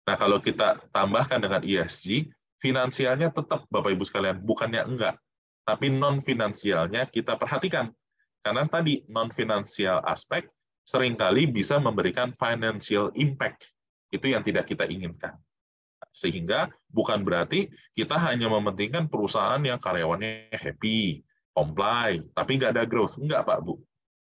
Nah, kalau kita tambahkan dengan ESG, finansialnya tetap, Bapak Ibu sekalian, bukannya enggak, tapi non-finansialnya kita perhatikan. Karena tadi non-finansial aspek seringkali bisa memberikan financial impact. Itu yang tidak kita inginkan. Sehingga bukan berarti kita hanya mementingkan perusahaan yang karyawannya happy, comply, tapi nggak ada growth. Enggak, Pak Bu.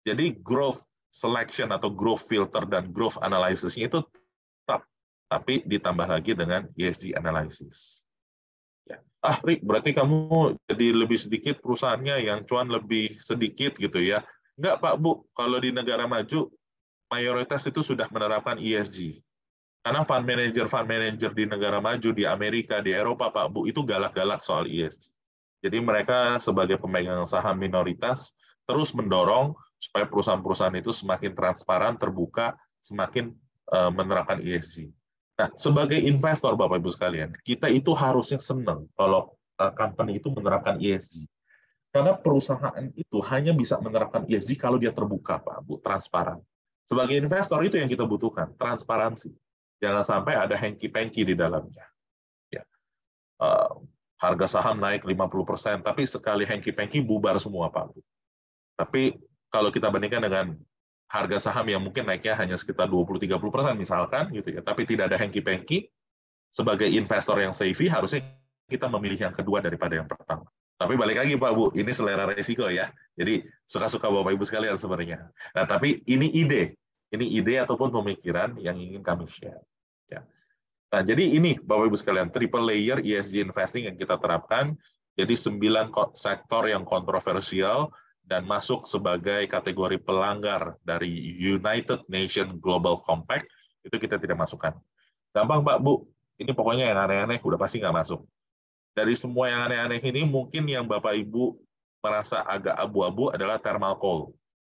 Jadi growth selection atau growth filter dan growth analysis-nya itu tetap, tapi ditambah lagi dengan ESG analysis. Ya. Rik, berarti kamu jadi lebih sedikit perusahaannya yang cuan lebih sedikit gitu ya. Enggak, Pak Bu, kalau di negara maju, mayoritas itu sudah menerapkan ESG. Karena fund manager di negara maju, di Amerika, di Eropa, Pak Bu, itu galak-galak soal ESG. Jadi mereka sebagai pemegang saham minoritas terus mendorong supaya perusahaan-perusahaan itu semakin transparan, terbuka, semakin menerapkan ESG. Nah, sebagai investor, Bapak Ibu sekalian, kita itu harusnya senang kalau company itu menerapkan ESG. Karena perusahaan itu hanya bisa menerapkan ESG kalau dia terbuka, Pak Bu, transparan. Sebagai investor itu yang kita butuhkan, transparansi. Jangan sampai ada hanky-panky di dalamnya. Ya. Harga saham naik 50%, tapi sekali hanky-panky bubar semua, Pak Bu. Tapi kalau kita bandingkan dengan harga saham yang mungkin naiknya hanya sekitar 20-30% misalkan gitu ya, tapi tidak ada hanky-panky, sebagai investor yang savvy harusnya kita memilih yang kedua daripada yang pertama. Tapi balik lagi Pak Bu, ini selera resiko ya. Jadi suka-suka Bapak Ibu sekalian sebenarnya. Nah, tapi ini ide ataupun pemikiran yang ingin kami share. Ya. Nah, jadi ini Bapak Ibu sekalian, triple layer ESG investing yang kita terapkan. Jadi 9 sektor yang kontroversial dan masuk sebagai kategori pelanggar dari United Nations Global Compact, itu kita tidak masukkan. Gampang Pak Bu, ini pokoknya yang aneh-aneh udah pasti nggak masuk. Dari semua yang aneh-aneh ini, mungkin yang Bapak Ibu merasa agak abu-abu adalah thermal coal,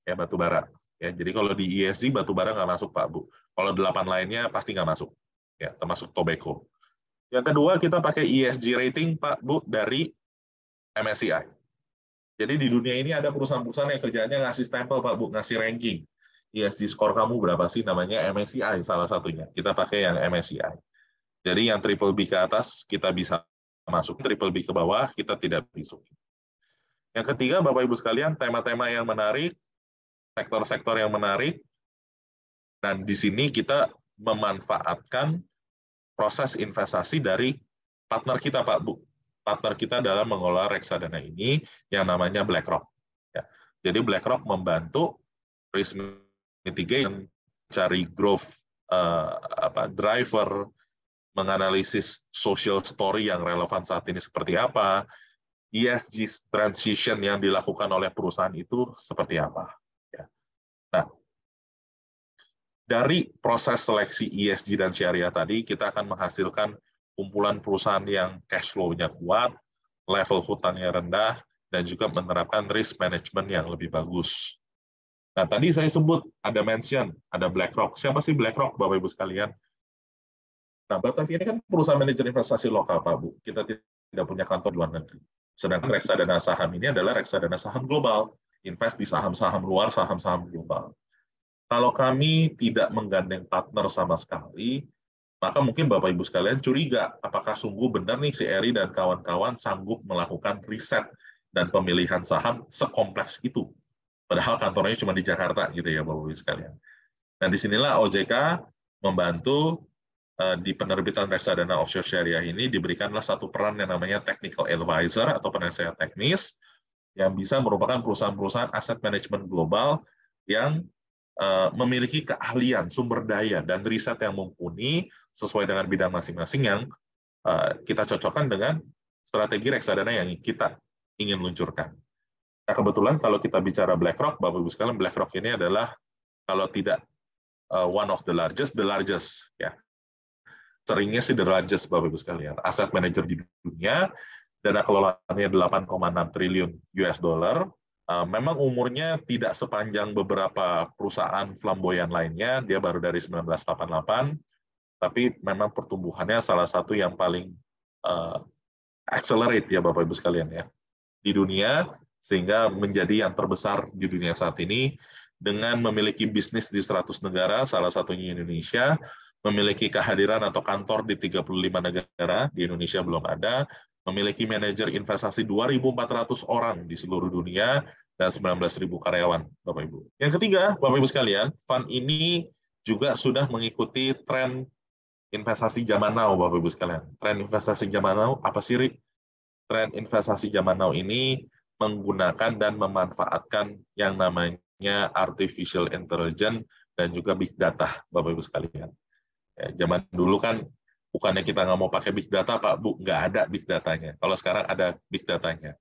ya batu bara. Ya, jadi kalau di ESG batu bara nggak masuk Pak Bu. Kalau 8 lainnya pasti nggak masuk, ya termasuk tobacco. Yang kedua kita pakai ESG rating Pak Bu dari MSCI. Jadi di dunia ini ada perusahaan-perusahaan yang kerjanya ngasih stempel Pak Bu, ngasih ranking. ESG score kamu berapa sih? Namanya MSCI salah satunya. Kita pakai yang MSCI. Jadi yang triple B ke atas kita bisa masuk, triple B ke bawah kita tidak bisa. Yang ketiga, Bapak Ibu sekalian, tema-tema yang menarik, sektor-sektor yang menarik, dan di sini kita memanfaatkan proses investasi dari partner kita, Pak Bu. Partner kita dalam mengelola reksadana ini yang namanya BlackRock. Ya. Jadi BlackRock membantu risk mitigation, cari growth driver, menganalisis social story yang relevan saat ini seperti apa, ESG transition yang dilakukan oleh perusahaan itu seperti apa. Ya. Nah, dari proses seleksi ESG dan syariah tadi, kita akan menghasilkan kumpulan perusahaan yang cash flow-nya kuat, level hutangnya rendah, dan juga menerapkan risk management yang lebih bagus. Nah, tadi saya sebut, ada mention, ada BlackRock. Siapa sih BlackRock, Bapak-Ibu sekalian? Nah, Batavia ini kan perusahaan manajer investasi lokal, Pak Bu. Kita tidak punya kantor di luar negeri. Sedangkan reksadana saham ini adalah reksadana saham global. Invest di saham-saham luar, saham-saham global. Kalau kami tidak menggandeng partner sama sekali, maka mungkin Bapak Ibu sekalian curiga, apakah sungguh benar nih si Eri dan kawan-kawan sanggup melakukan riset dan pemilihan saham sekompleks itu. Padahal kantornya cuma di Jakarta gitu ya Bapak Ibu sekalian. Nah, disinilah OJK membantu di penerbitan reksadana offshore syariah ini diberikanlah satu peran yang namanya technical advisor atau penasehat teknis yang bisa merupakan perusahaan-perusahaan aset manajemen global yang memiliki keahlian, sumber daya, dan riset yang mumpuni sesuai dengan bidang masing-masing yang kita cocokkan dengan strategi reksadana yang kita ingin luncurkan. Nah, kebetulan kalau kita bicara BlackRock, Bapak-Ibu sekalian, BlackRock ini adalah kalau tidak one of the largest ya. Seringnya sih the largest, Bapak-Ibu sekalian. Aset manajer di dunia, dana kelolaannya 8,6 triliun US dollar. Memang umurnya tidak sepanjang beberapa perusahaan flamboyan lainnya, dia baru dari 1988, tapi memang pertumbuhannya salah satu yang paling accelerate ya Bapak-Ibu sekalian ya di dunia, sehingga menjadi yang terbesar di dunia saat ini dengan memiliki bisnis di 100 negara, salah satunya Indonesia, memiliki kehadiran atau kantor di 35 negara, di Indonesia belum ada, memiliki manajer investasi 2.400 orang di seluruh dunia, dan 19.000 karyawan, Bapak Ibu. Yang ketiga, Bapak Ibu sekalian, fund ini juga sudah mengikuti tren investasi zaman now, Bapak Ibu sekalian. Tren investasi zaman now, apa sih, Rik? Tren investasi zaman now ini menggunakan dan memanfaatkan yang namanya artificial intelligence dan juga big data, Bapak Ibu sekalian. Ya, zaman dulu kan bukannya kita nggak mau pakai big data, Pak Bu, nggak ada big datanya. Kalau sekarang ada big datanya.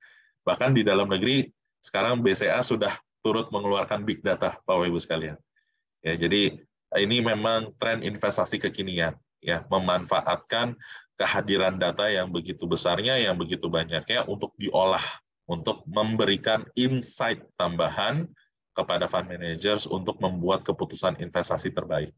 Bahkan di dalam negeri, sekarang BCA sudah turut mengeluarkan big data, Bapak Ibu sekalian. Ya, jadi ini memang tren investasi kekinian, ya, memanfaatkan kehadiran data yang begitu besarnya, yang begitu banyaknya untuk diolah, untuk memberikan insight tambahan kepada fund managers untuk membuat keputusan investasi terbaik.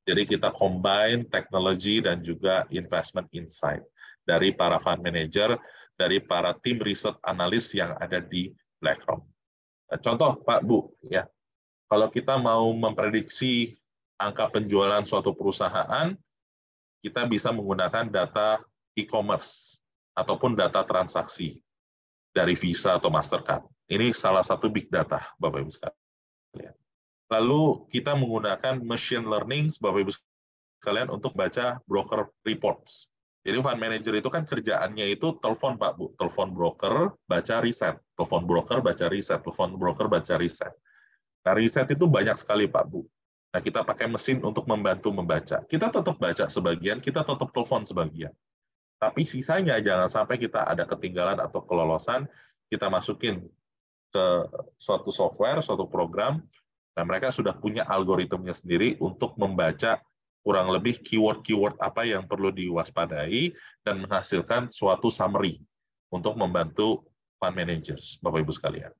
Jadi kita combine teknologi dan juga investment insight dari para fund manager, dari para tim riset analis yang ada di BlackRock. Contoh Pak Bu, ya, kalau kita mau memprediksi angka penjualan suatu perusahaan, kita bisa menggunakan data e-commerce ataupun data transaksi dari Visa atau Mastercard. Ini salah satu big data, Bapak Ibu sekalian. Lalu kita menggunakan machine learning, Bapak Ibu sekalian untuk baca broker reports. Jadi fund manager itu kan kerjaannya itu telepon Pak Bu, telepon broker, baca riset, telepon broker, baca riset, telepon broker, baca riset. Nah, riset itu banyak sekali Pak Bu. Nah, kita pakai mesin untuk membantu membaca. Kita tetap baca sebagian, kita tetap telepon sebagian. Tapi sisanya jangan sampai kita ada ketinggalan atau kelolosan, kita masukin ke suatu software, suatu program, dan mereka sudah punya algoritmnya sendiri untuk membaca kurang lebih keyword-keyword apa yang perlu diwaspadai dan menghasilkan suatu summary untuk membantu fund managers, Bapak Ibu sekalian.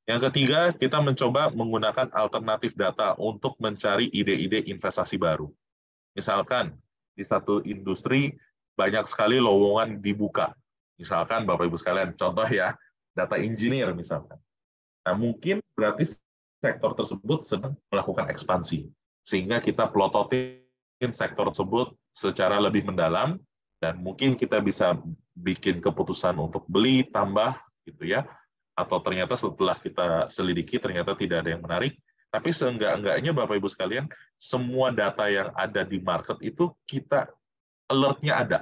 Yang ketiga, kita mencoba menggunakan alternatif data untuk mencari ide-ide investasi baru. Misalkan di satu industri banyak sekali lowongan dibuka. Misalkan Bapak Ibu sekalian, contoh ya, data engineer misalkan. Nah, mungkin berarti sektor tersebut sedang melakukan ekspansi. Sehingga kita plototin sektor tersebut secara lebih mendalam, dan mungkin kita bisa bikin keputusan untuk beli, tambah, gitu ya. Atau ternyata setelah kita selidiki, ternyata tidak ada yang menarik. Tapi seenggak-enggaknya Bapak Ibu sekalian, semua data yang ada di market itu kita alert-nya ada.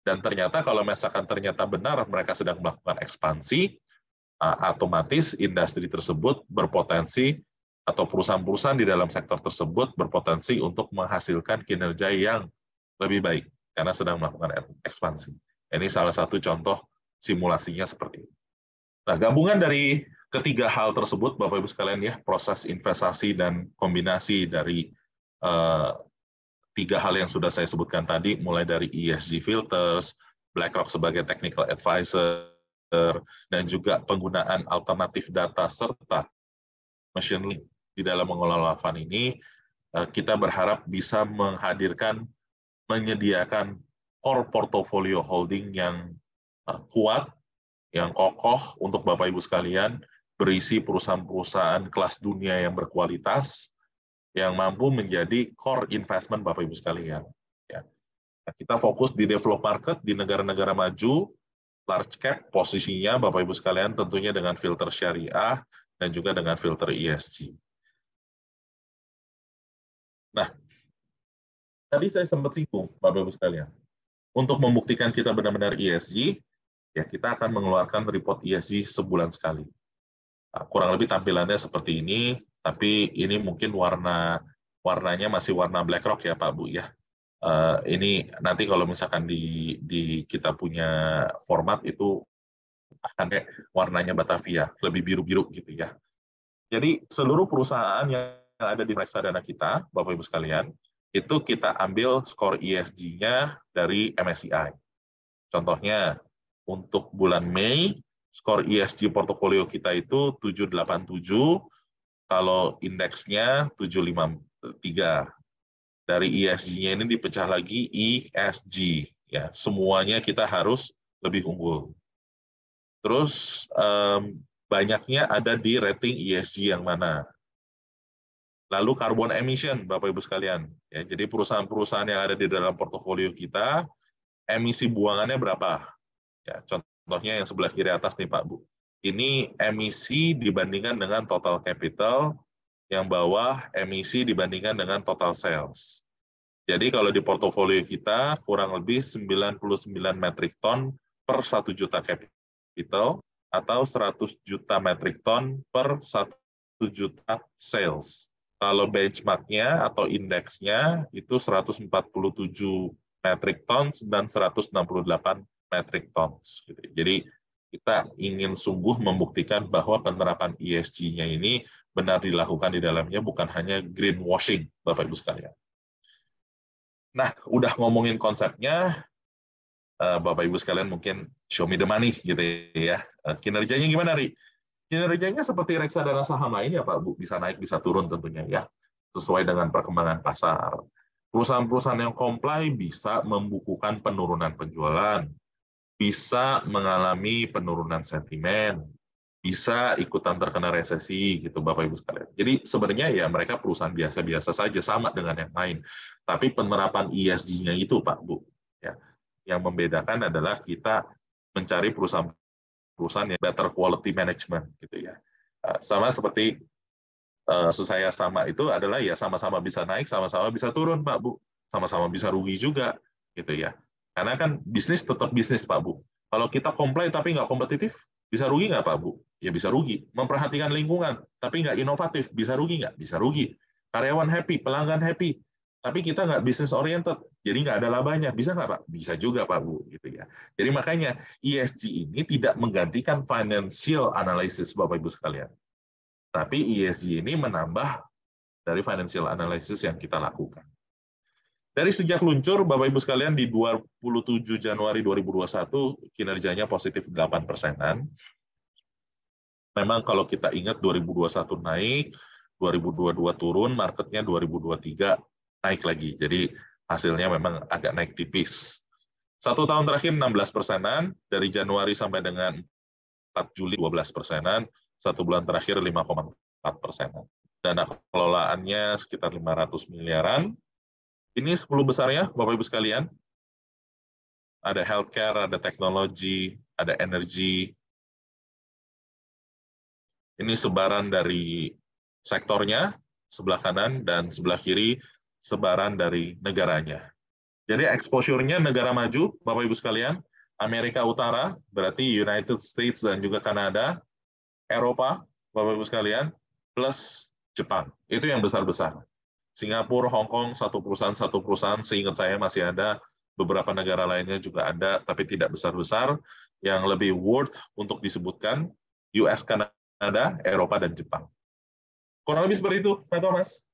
Dan ternyata kalau misalkan ternyata benar mereka sedang melakukan ekspansi, otomatis industri tersebut berpotensi atau perusahaan-perusahaan di dalam sektor tersebut berpotensi untuk menghasilkan kinerja yang lebih baik karena sedang melakukan ekspansi. Ini salah satu contoh simulasinya seperti ini. Nah, gabungan dari ketiga hal tersebut, Bapak Ibu sekalian ya, proses investasi dan kombinasi dari tiga hal yang sudah saya sebutkan tadi, mulai dari ESG filters, BlackRock sebagai technical advisor, dan juga penggunaan alternatif data serta machine learning di dalam mengelola fund ini, kita berharap bisa menyediakan core portfolio holding yang kuat, yang kokoh untuk Bapak Ibu sekalian, berisi perusahaan-perusahaan kelas dunia yang berkualitas, yang mampu menjadi core investment Bapak Ibu sekalian. Ya. Nah, kita fokus di developed market, di negara-negara maju, large cap posisinya Bapak Ibu sekalian tentunya dengan filter syariah dan juga dengan filter ESG. Nah, tadi saya sempat singgung Bapak Ibu sekalian. Untuk membuktikan kita benar-benar ESG, ya kita akan mengeluarkan report ESG sebulan sekali. Kurang lebih tampilannya seperti ini, tapi ini mungkin warnanya masih warna BlackRock ya Pak Bu ya. Ini nanti kalau misalkan di kita punya format itu akan warnanya Batavia, lebih biru-biru gitu ya. Jadi seluruh perusahaan yang ada di reksadana kita, Bapak Ibu sekalian, itu kita ambil skor ESG-nya dari MSCI. Contohnya, untuk bulan Mei, skor ESG portofolio kita itu 787, kalau indeksnya 753. Dari ESG-nya ini dipecah lagi ESG. Ya, semuanya kita harus lebih unggul. Terus, banyaknya ada di rating ESG yang mana. Lalu carbon emission, Bapak Ibu sekalian. Ya, jadi perusahaan-perusahaan yang ada di dalam portofolio kita, emisi buangannya berapa? Ya, contohnya yang sebelah kiri atas nih Pak Bu. Ini emisi dibandingkan dengan total capital, yang bawah emisi dibandingkan dengan total sales. Jadi kalau di portofolio kita kurang lebih 99 metric ton per 1 juta capital atau 100 juta metric ton per 1 juta sales. Kalau benchmark-nya atau indeksnya itu 147 metric tons dan 168 metric tons. Jadi kita ingin sungguh membuktikan bahwa penerapan ESG-nya ini benar dilakukan di dalamnya, bukan hanya greenwashing, Bapak Ibu sekalian. Nah, udah ngomongin konsepnya, Bapak Ibu sekalian mungkin show me the money gitu ya. Kinerjanya gimana, Ri? Kinerjanya seperti reksadana saham lainnya, Pak Bu, bisa naik, bisa turun tentunya ya, sesuai dengan perkembangan pasar. Perusahaan-perusahaan yang comply bisa membukukan penurunan penjualan, bisa mengalami penurunan sentimen, bisa ikutan terkena resesi gitu Bapak Ibu sekalian. Jadi sebenarnya ya mereka perusahaan biasa-biasa saja sama dengan yang lain. Tapi penerapan ESG-nya itu Pak Bu, ya, yang membedakan adalah kita mencari perusahaan yang better quality management gitu ya. Sama seperti saya sama itu adalah ya sama-sama bisa naik, sama-sama bisa turun, Pak Bu. Sama-sama bisa rugi juga, gitu ya. Karena kan bisnis tetap bisnis, Pak Bu. Kalau kita comply tapi nggak kompetitif, bisa rugi nggak, Pak Bu? Ya bisa rugi. Memperhatikan lingkungan, tapi nggak inovatif, bisa rugi nggak? Bisa rugi. Karyawan happy, pelanggan happy, tapi kita nggak business oriented, jadi nggak ada labanya. Bisa nggak, Pak? Bisa juga, Pak Bu. Gitu ya. Jadi makanya ESG ini tidak menggantikan financial analysis, Bapak Ibu sekalian. Tapi ESG ini menambah dari financial analysis yang kita lakukan. Dari sejak luncur, Bapak Ibu sekalian, di 27 Januari 2021, kinerjanya positif 8%-an. Memang kalau kita ingat 2021 naik, 2022 turun, marketnya 2023 naik lagi. Jadi hasilnya memang agak naik tipis. 1 tahun terakhir 16%-an, dari Januari sampai dengan 4 Juli 12%-an, 1 bulan terakhir 5,4%. Dana kelolaannya sekitar 500 miliaran. Ini 10 besarnya, Bapak Ibu sekalian. Ada healthcare, ada teknologi, ada energi. Ini sebaran dari sektornya, sebelah kanan, dan sebelah kiri sebaran dari negaranya. Jadi exposure-nya negara maju, Bapak Ibu sekalian, Amerika Utara, berarti United States dan juga Kanada, Eropa, Bapak Ibu sekalian, plus Jepang. Itu yang besar-besar. Singapura, Hong Kong, satu perusahaan, seingat saya masih ada, beberapa negara lainnya juga ada, tapi tidak besar-besar. Yang lebih worth untuk disebutkan, US, Kanada, Eropa, dan Jepang. Kurang lebih seperti itu, Pak Thomas.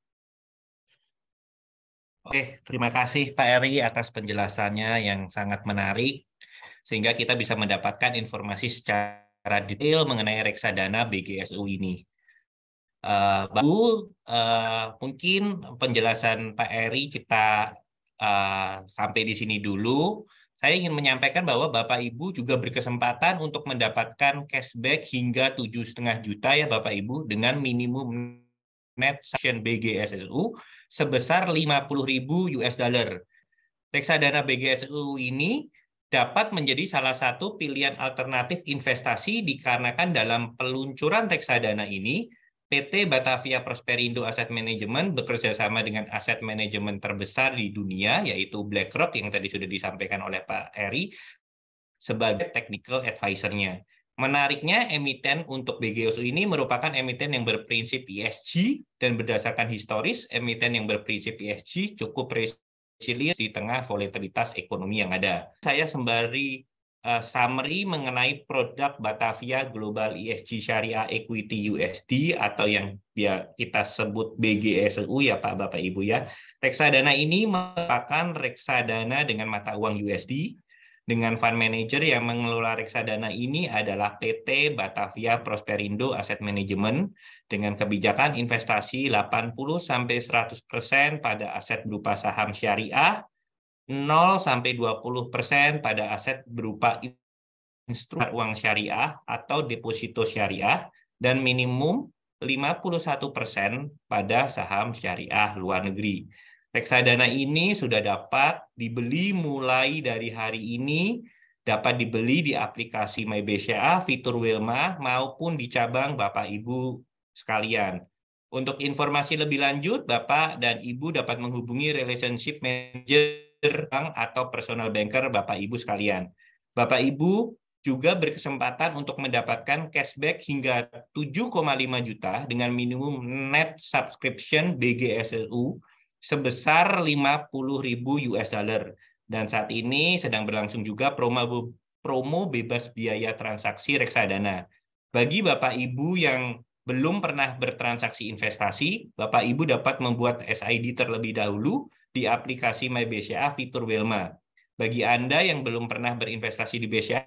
Oke, terima kasih Pak Eri atas penjelasannya yang sangat menarik, sehingga kita bisa mendapatkan informasi secara detail mengenai reksadana BGSU ini. Mungkin penjelasan Pak Eri kita sampai di sini dulu. Saya ingin menyampaikan bahwa Bapak Ibu juga berkesempatan untuk mendapatkan cashback hingga 7,5 juta ya Bapak Ibu dengan minimum net subscription BGSU sebesar 50.000 US dollar. Reksadana BGSU ini dapat menjadi salah satu pilihan alternatif investasi dikarenakan dalam peluncuran reksadana ini PT Batavia Prosperindo Asset Management bekerja sama dengan aset manajemen terbesar di dunia, yaitu BlackRock yang tadi sudah disampaikan oleh Pak Eri, sebagai technical advisor-nya. Menariknya, emiten untuk BGSU ini merupakan emiten yang berprinsip ESG, dan berdasarkan historis, emiten yang berprinsip ESG cukup resilient di tengah volatilitas ekonomi yang ada. Saya sembari summary mengenai produk Batavia Global ESG Syariah Equity USD atau yang kita sebut BGSU ya Pak Bapak Ibu ya. Reksadana ini merupakan reksadana dengan mata uang USD dengan fund manager yang mengelola reksadana ini adalah PT Batavia Prosperindo Asset Management dengan kebijakan investasi 80-100% pada aset berupa saham syariah, 0-20% pada aset berupa instrumen uang syariah atau deposito syariah, dan minimum 51% pada saham syariah luar negeri. Reksadana ini sudah dapat dibeli mulai dari hari ini, dapat dibeli di aplikasi MyBCA, fitur Wilma, maupun di cabang Bapak Ibu sekalian. Untuk informasi lebih lanjut, Bapak dan Ibu dapat menghubungi relationship manager bank atau personal banker Bapak Ibu sekalian. Bapak Ibu juga berkesempatan untuk mendapatkan cashback hingga 7,5 juta dengan minimum net subscription BGSU sebesar 50.000 US dollar. Dan saat ini sedang berlangsung juga promo bebas biaya transaksi reksadana. Bagi Bapak Ibu yang belum pernah bertransaksi investasi, Bapak Ibu dapat membuat SID terlebih dahulu di aplikasi MyBCA fitur Wilma. Bagi Anda yang belum pernah berinvestasi di BCA,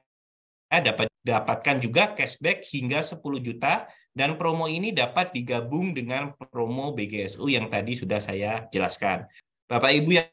dapat dapatkan juga cashback hingga 10 juta, dan promo ini dapat digabung dengan promo BGSU yang tadi sudah saya jelaskan. Bapak Ibu yang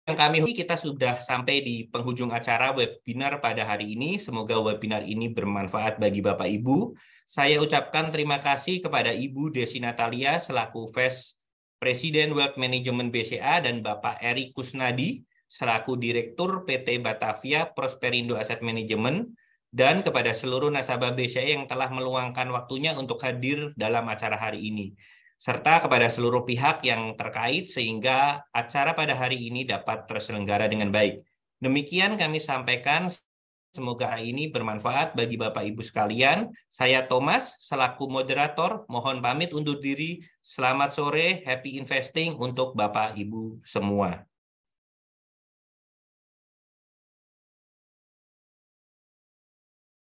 kami hormati, kita sudah sampai di penghujung acara webinar pada hari ini. Semoga webinar ini bermanfaat bagi Bapak Ibu. Saya ucapkan terima kasih kepada Ibu Desi Natalia selaku Vice Presiden Wealth Management BCA dan Bapak Eri Kusnadi selaku Direktur PT Batavia Prosperindo Asset Management, dan kepada seluruh nasabah BCA yang telah meluangkan waktunya untuk hadir dalam acara hari ini. serta kepada seluruh pihak yang terkait sehingga acara pada hari ini dapat terselenggara dengan baik. Demikian kami sampaikan. Semoga ini bermanfaat bagi Bapak Ibu sekalian. Saya Thomas, selaku moderator, mohon pamit undur diri. Selamat sore, happy investing untuk Bapak Ibu semua.